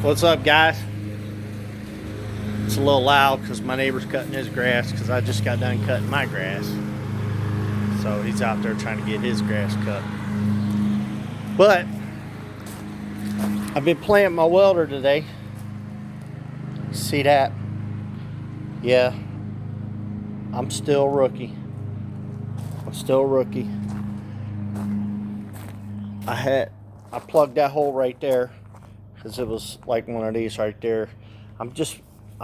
What's up, guys? It's a little loud because my neighbor's cutting his grass because I just got done cutting my grass. So he's out there trying to get his grass cut. But I've been playing my welder today. See that? Yeah. I'm still rookie. I plugged that hole right there because it was like one of these right there. I'm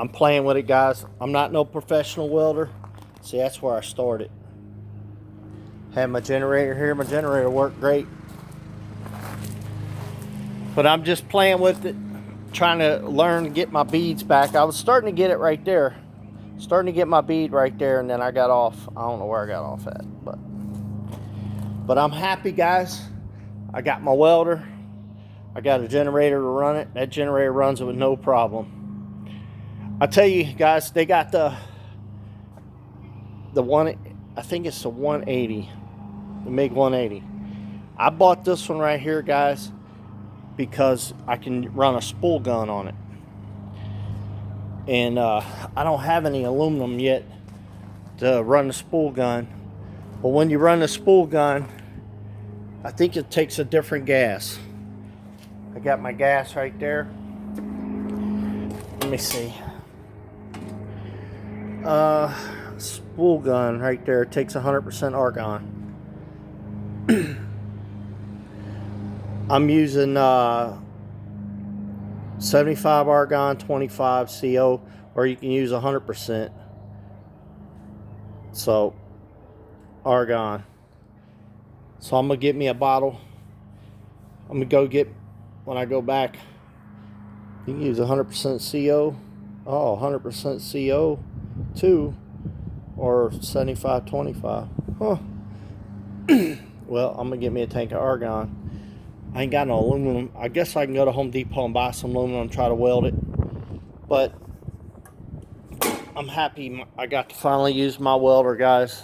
playing with it, guys. I'm not no professional welder. See, that's where I started. Had my generator here. My generator worked great. But I'm just playing with it, trying to learn to get my beads back. I was starting to get it right there. Starting to get my bead right there, and then I got off. I don't know where I got off at, but I'm happy, guys. I got my welder. I got a generator to run it. That generator runs it with no problem. I tell you, guys, they got the one. I think it's the 180, the MiG 180. I bought this one right here, guys, because I can run a spool gun on it. And I don't have any aluminum yet to run the spool gun. But when you run the spool gun, I think it takes a different gas. I got my gas right there. Let me see. Spool gun right there takes 100% argon. I'm using 75 argon, 25 CO, or you can use 100%. So, argon. So I'm gonna get me a bottle. I'm gonna go get, when I go back, you can use 100% CO. Oh, 100% CO too, or 75, 25. Huh. Well, I'm gonna get me a tank of argon. I ain't got no aluminum. I guess I can go to Home Depot and buy some aluminum and try to weld it. But I'm happy I got to finally use my welder, guys,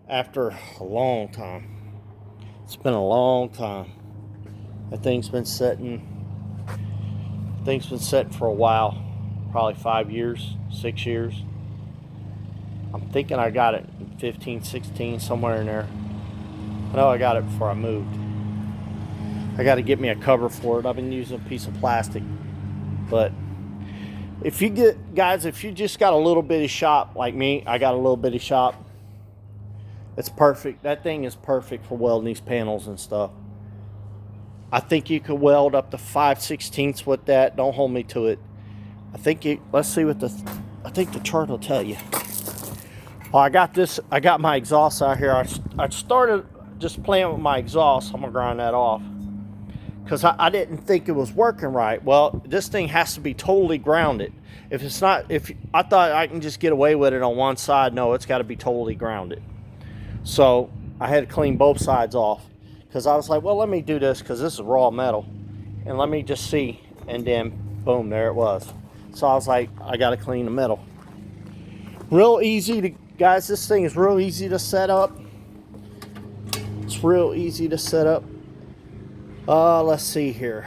after a long time. It's been a long time. That thing's been sitting for a while. Probably 5 years, 6 years. I'm thinking I got it in 15, 16, somewhere in there. I know I got it before I moved. I got to get me a cover for it. I've been using a piece of plastic. But if you get, guys, if you just got a little bitty shop like me, I got a little bitty shop. It's perfect. That thing is perfect for welding these panels and stuff. I think you could weld up to 5/16 with that. Don't hold me to it. Let's see what I think the chart will tell you. Oh, I got my exhaust out here. I started just playing with my exhaust. I'm gonna grind that off because I didn't think it was working right. Well, this thing has to be totally grounded. If it's not, if I thought I can just get away with it on one side, no, it's got to be totally grounded. So I had to clean both sides off because I was like, well, let me do this because this is raw metal, and let me just see. And then boom, there it was. So I was like, I got to clean the metal. Real easy to, guys, this thing is real easy to set up. It's real easy to set up. Let's see here.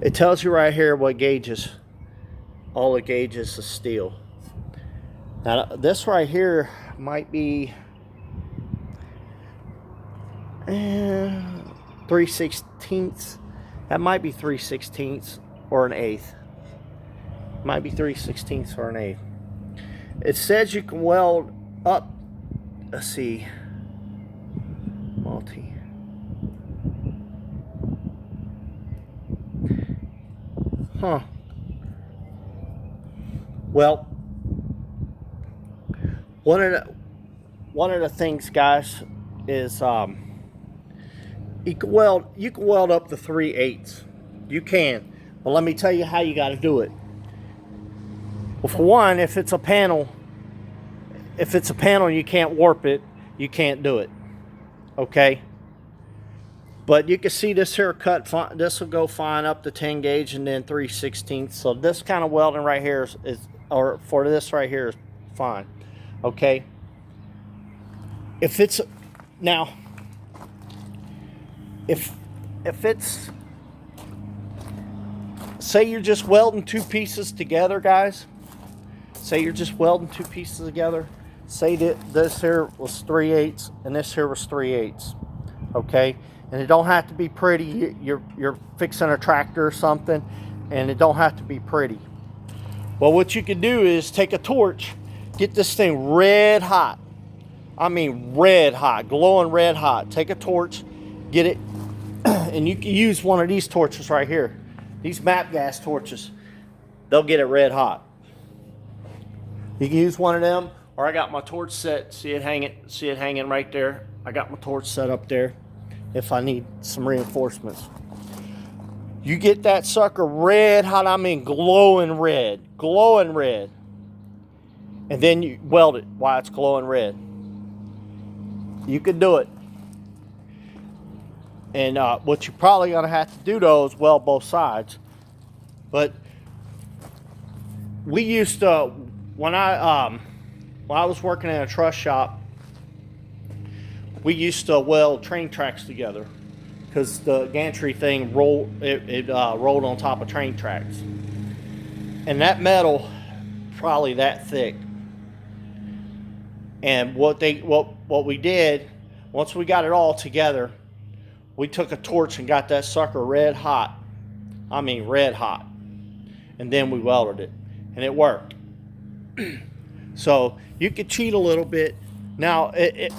It tells you right here what gauges. All the gauges of steel. Now this right here might be 3/16. That might be 3/16 or an eighth. Might be 3/16 or an eighth. It says you can weld up. Let's see. Multi. Huh. Well, one of the things, guys, is you can weld up to 3/8. You can, but let me tell you how you got to do it. Well, for one, if it's a panel and you can't warp it, you can't do it. Okay. But you can see this here cut. This will go fine up to 10 gauge and then 3/16. So this kind of welding right here is or for this right here is fine. Okay. If it's now, if it's say you're just welding two pieces together, guys. Say you're just welding two pieces together. Say that this here was 3/8 and this here was 3/8. Okay, and it don't have to be pretty. You're fixing a tractor or something, and it don't have to be pretty. Well, what you can do is take a torch, get this thing red hot. I mean red hot, glowing red hot. Take a torch, get it, and you can use one of these torches right here. These MAP gas torches, they'll get it red hot. You can use one of them, or I got my torch set. See it hanging right there. I got my torch set up there if I need some reinforcements. You get that sucker red hot, I mean glowing red, and then you weld it while it's glowing red. You can do it. And what you're probably gonna have to do though is weld both sides. But we used to, when I was working in a truss shop, we used to weld train tracks together because the gantry thing rolled on top of train tracks, and that metal probably that thick. And what we did, once we got it all together, we took a torch and got that sucker red hot. I mean red hot. And then we welded it, and it worked. So you could cheat a little bit. Now, if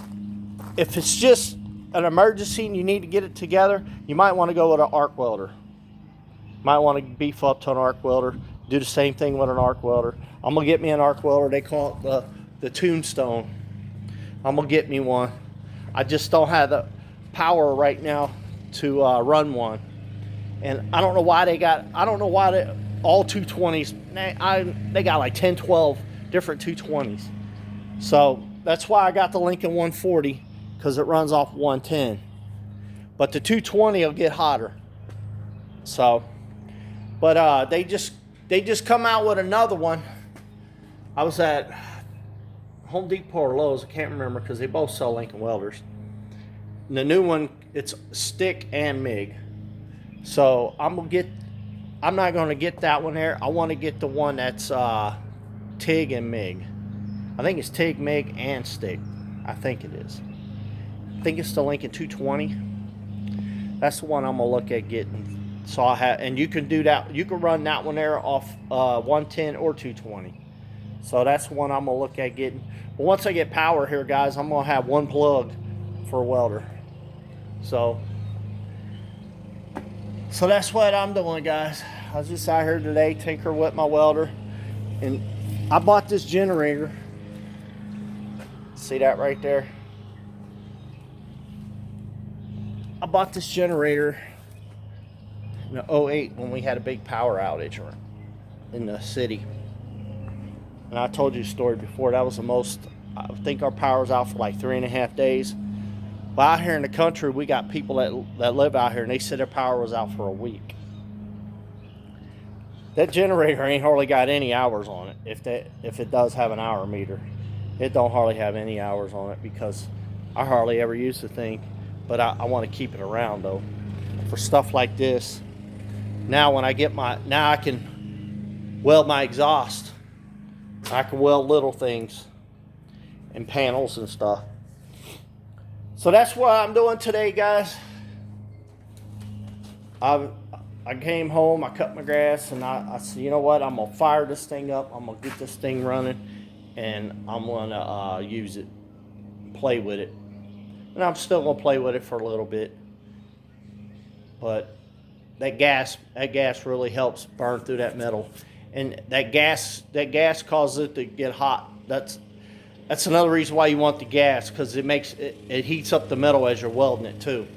it's just an emergency and you need to get it together, you might want to go with an arc welder. Might want to beef up to an arc welder. Do the same thing with an arc welder. I'm gonna get me an arc welder. They call it the Tombstone. I'm gonna get me one. I just don't have the power right now to run one, and I don't know why all 220s. They got like 10, 12 different 220s. So that's why I got the Lincoln 140, because it runs off 110. But the 220 will get hotter. So, but they just come out with another one. I was at Home Depot or Lowe's, I can't remember, because they both sell Lincoln welders. And the new one, it's stick and MIG. So I'm not gonna get that one there. I want to get the one that's TIG and MIG. I think it's TIG, MIG, and stick. I think it is. I think it's the Lincoln 220. That's the one I'm gonna look at getting. So I have, and you can do that. You can run that one there off 110 or 220. So that's the one I'm gonna look at getting. But once I get power here, guys, I'm gonna have one plug for a welder. So that's what I'm doing, guys. I was just out here today tinkering with my welder, and I bought this generator. See that right there? I bought this generator in 2008 when we had a big power outage in the city. And I told you a story before. That was the most, I think our power was out for like 3.5 days. But out here in the country, we got people that live out here, and they said their power was out for a week. That generator ain't hardly got any hours on it. If it does have an hour meter, it don't hardly have any hours on it, because I hardly ever use the thing. But I want to keep it around though for stuff like this. Now when I get now I can weld my exhaust. I can weld little things and panels and stuff. So that's what I'm doing today, guys. I came home, I cut my grass, and I said, you know what, I'm gonna fire this thing up, I'm gonna get this thing running, and I'm gonna use it, play with it. And I'm still gonna play with it for a little bit. But that gas really helps burn through that metal. And that gas causes it to get hot. That's another reason why you want the gas, because it heats up the metal as you're welding it too.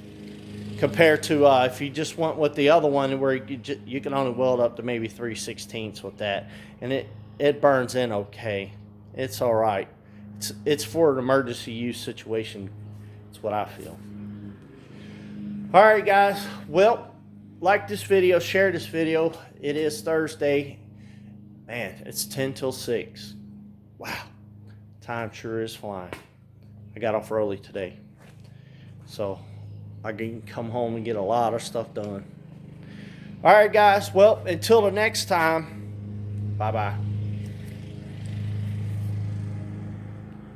Compared to if you just went with the other one where you can only weld up to maybe 3/16 with that, and it burns in okay. It's all right. It's for an emergency use situation. That's what I feel. All right, guys. Well, like this video, share this video. It is Thursday. Man, it's 10 till 6. Wow. Time sure is flying. I got off early today, so I can come home and get a lot of stuff done. All right, guys. Well, until the next time, bye-bye.